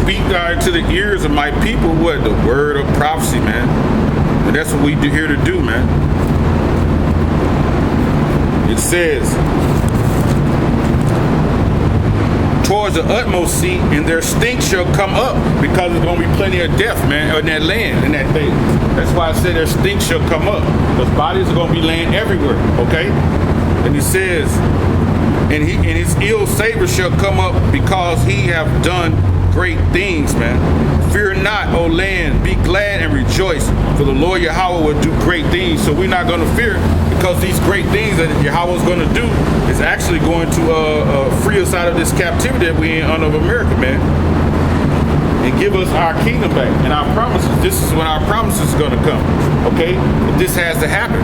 speak to the ears of my people what? The word of prophecy, man. And that's what we do here to do, man. It says, towards the utmost sea, and their stink shall come up, because there's going to be plenty of death, man, in that land, in that thing. That's why I said their stink shall come up, because bodies are going to be laying everywhere, okay? And he says, and his ill savor shall come up, because he have done great things, man. Fear not, O land, be glad and rejoice, for the Lord Yahweh will do great things. So we're not going to fear, because these great things that Yahweh is going to do is actually going to free us out of this captivity that we're in under America, man, and give us our kingdom back and our promises. This is when our promises are going to come, okay? But this has to happen.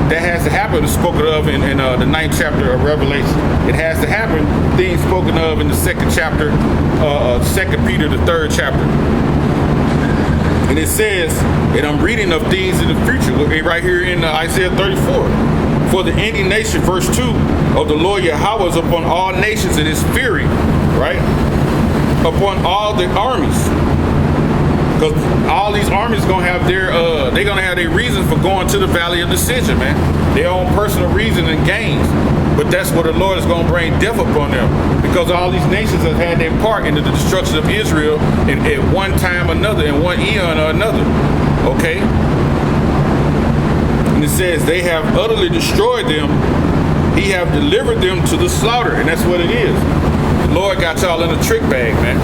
That has to happen. It's spoken of in the 9th chapter of Revelation. It has to happen. Things spoken of in the 2nd chapter, 2 Peter, the 3rd chapter. And it says, and I'm reading of things in the future, right here in Isaiah 34. For the indignation, verse 2, of the Lord Yahweh is upon all nations, and his fury, right, upon all the armies. Because all these armies gonna have their they're gonna have their reasons for going to the valley of decision, man. Their own personal reason and gains. But that's where the Lord is gonna bring death upon them. Because all these nations have had their part in the destruction of Israel at one time or another, in one eon or another. Okay? And it says, they have utterly destroyed them. He have delivered them to the slaughter. And that's what it is. The Lord got y'all in a trick bag, man.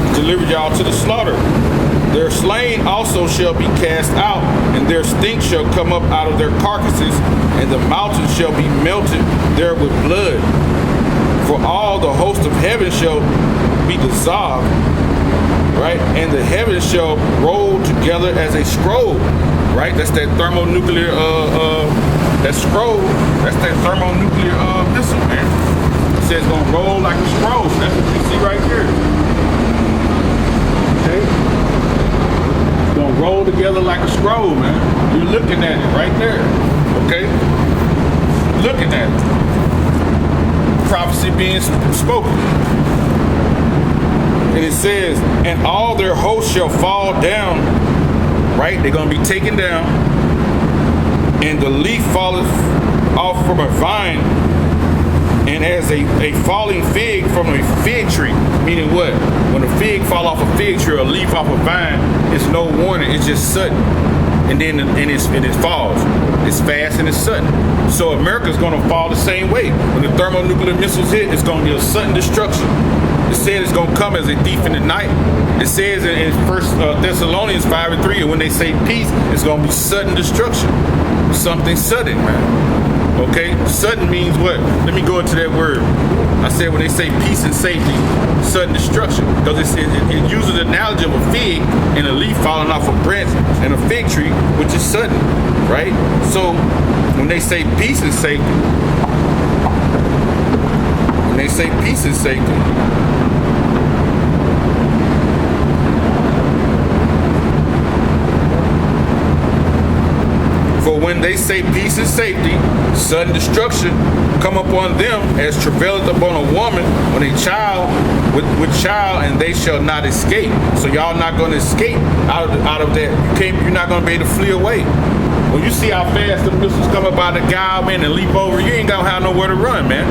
He delivered y'all to the slaughter. Their slain also shall be cast out, and their stink shall come up out of their carcasses, and the mountains shall be melted there with blood. For all the host of heaven shall be dissolved, right? And the heavens shall roll together as a scroll, right? That's that thermonuclear, that scroll, that's that thermonuclear missile, man. It says it's gonna roll like a scroll. That's what you see right here. Okay? Gonna roll together like a scroll, man. You're looking at it right there. Okay? Looking at it. Prophecy being spoken. And it says, and all their hosts shall fall down, right? They're gonna be taken down, and the leaf falleth off from a vine, and as a falling fig from a fig tree. Meaning what? When a fig fall off a fig tree or a leaf off a vine, it's no warning, it's just sudden. And then it falls. It's fast and it's sudden. So America's gonna fall the same way. When the thermonuclear missiles hit, it's gonna be a sudden destruction. It says it's gonna come as a thief in the night. It says in 1 Thessalonians 5:3, and when they say peace, it's gonna be sudden destruction. Something sudden, man. Okay, sudden means what? Let me go into that word. I said when they say peace and safety, sudden destruction, because it uses the analogy of a fig and a leaf falling off a branch and a fig tree, which is sudden, right? So when they say peace and safety, for when they say peace and safety, sudden destruction come upon them as travaileth upon a woman when a child with child, and they shall not escape. So y'all not going to escape out of that. You're not going to be able to flee away. When you see how fast the missiles come up out of the guy, man, and leap over, you ain't gonna have nowhere to run, man.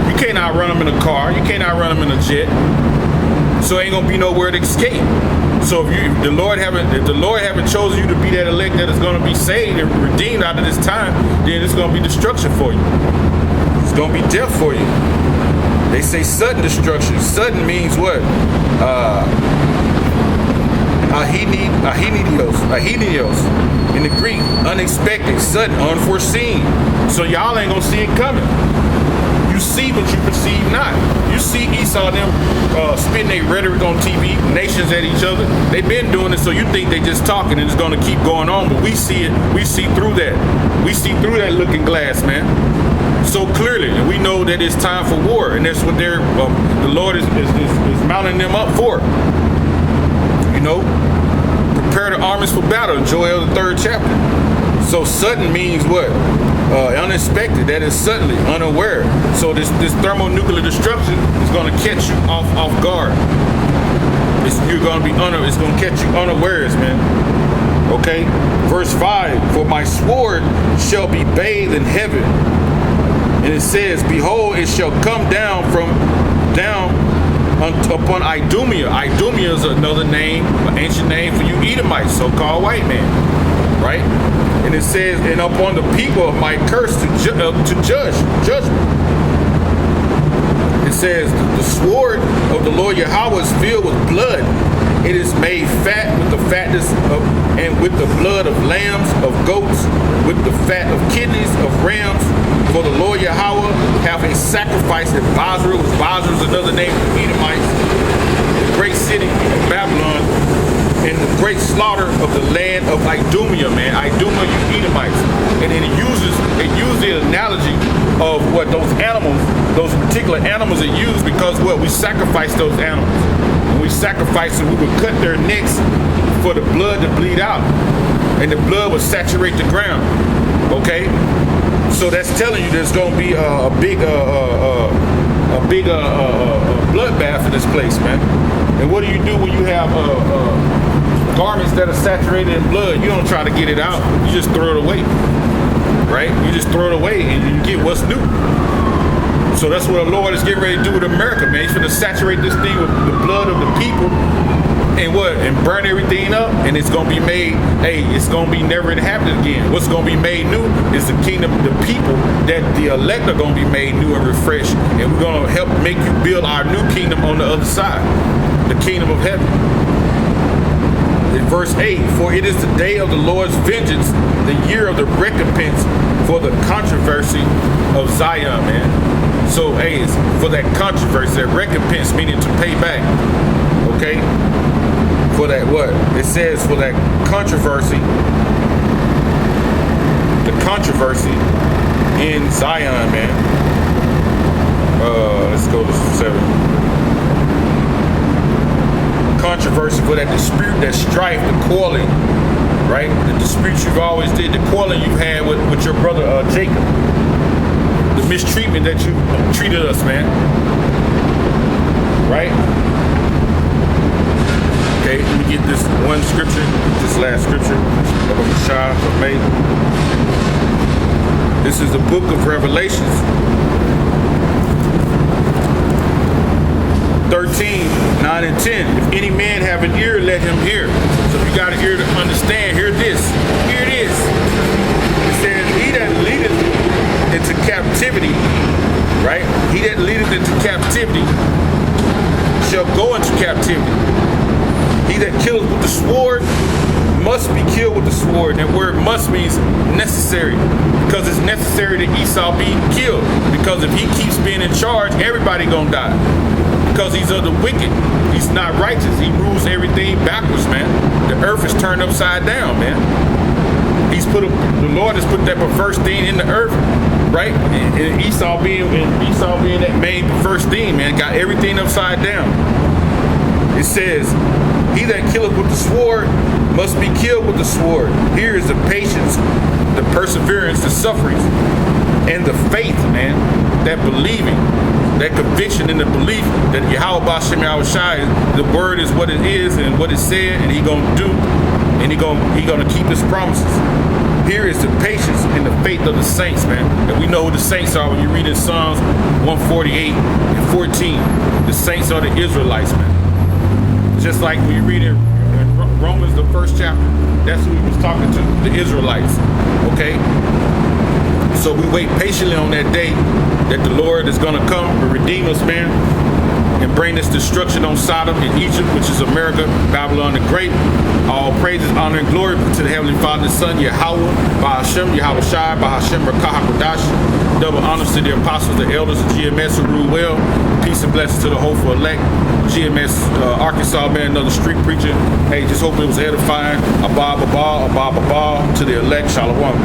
You can't outrun them in a car. You can't outrun them in a jet. So ain't gonna be nowhere to escape. So if the Lord haven't chosen you to be that elect that is going to be saved and redeemed out of this time, then it's going to be destruction for you. It's going to be death for you. They say sudden destruction. Sudden means what? Ahinios in the Greek. Unexpected, sudden, unforeseen. So y'all ain't going to see it coming. You see, but you perceive not. You see Esau them spitting their rhetoric on TV, nations at each other. They've been doing it, so you think they just talking and it's going to keep going on, but we see it. We see through that. We see through that looking glass, man. So clearly, and we know that it's time for war, and that's what the Lord is mounting them up for. You know, prepare the armies for battle. Joel, the 3rd chapter. So sudden means what? Unexpected. That is suddenly, unaware. So this thermonuclear destruction is going to catch you off guard. You're going to be it's going to catch you unawares, man. Okay? Verse 5, for my sword shall be bathed in heaven. And it says, behold, it shall come down upon Idumea. Idumea is another name, an ancient name for you Edomites, so-called white man. Right? And it says, and upon the people of my curse to judgment. It says, the sword of the Lord Yahweh is filled with blood. It is made fat with the fatness of, and with the blood of lambs, of goats, with the fat of kidneys, of rams. For the Lord Yahweh have a sacrifice at Basra. Basra is another name for Edomites, the great city of Babylon, and the great slaughter of the land of Idumea, man. Idumea, you Edomites. And then it uses the analogy of what those animals, those particular animals are used, because what we sacrifice those animals. When we sacrifice them, we would cut their necks for the blood to bleed out, and the blood would saturate the ground. Okay, so that's telling you there's going to be a big bloodbath in this place, man. And what do you do when you have garments that are saturated in blood? You don't try to get it out. You just throw it away, right? You just throw it away and you get what's new. So that's what the Lord is getting ready to do with America, man. He's going to saturate this thing with the blood of the people and burn everything up, and it's going to be made, it's going to be never happening again. What's going to be made new is the kingdom, the people that the elect are going to be made new and refreshed, and we're going to help make you build our new kingdom on the other side, the kingdom of heaven. In verse 8, for it is the day of the Lord's vengeance, the year of the recompense for the controversy of Zion, man. So, it's for that controversy, that recompense, meaning to pay back. Okay? For that what? It says for that controversy, the controversy in Zion, man. Let's go to 7. Controversy for that dispute, that strife, the quarreling, right? The disputes you've always did, the quarreling you had with your brother Jacob. The mistreatment that you treated us, man. Right? Okay, let me get this one scripture, this last scripture of Shah from May. This is the book of Revelations 13, 9 and 10. If any man have an ear, let him hear. So if you got an ear to understand, hear this. Here it is. It says, he that leadeth into captivity, right? He that leadeth into captivity shall go into captivity. He that killeth with the sword must be killed with the sword. And that word must means necessary, because it's necessary that Esau be killed. Because if he keeps being in charge, everybody gonna die. Because he's of the wicked. He's not righteous. He rules everything backwards, man. The earth is turned upside down, man. The Lord has put that perverse thing in the earth, right? And Esau being that main perverse thing, man, got everything upside down. It says, he that killeth with the sword must be killed with the sword. Here is the patience, the perseverance, the sufferings, and the faith, man, that believing, that conviction and the belief that Yahweh B'Shem Yahushai, the word is what it is and what it said, and he gonna do, and he gonna keep his promises. Here is the patience and the faith of the saints, man. And we know who the saints are when you read in Psalms 148 and 14. The saints are the Israelites, man. Just like when you read in Romans, the 1st chapter, that's who he was talking to, the Israelites. Okay? So we wait patiently on that day that the Lord is going to come and redeem us, man, and bring this destruction on Sodom and Egypt, which is America, Babylon the Great. All praises, honor, and glory to the Heavenly Father and Son, Yahweh, Ba'Hashem, Yahweh Shai, Ba'Hashem, Rakah HaKodash. Double honors to the apostles, the elders, the GMS who rule well. Peace and blessings to the hopeful elect. GMS, Arkansas, man, another street preacher. Hey, just hope it was edifying. Abba, to the elect. Shalom.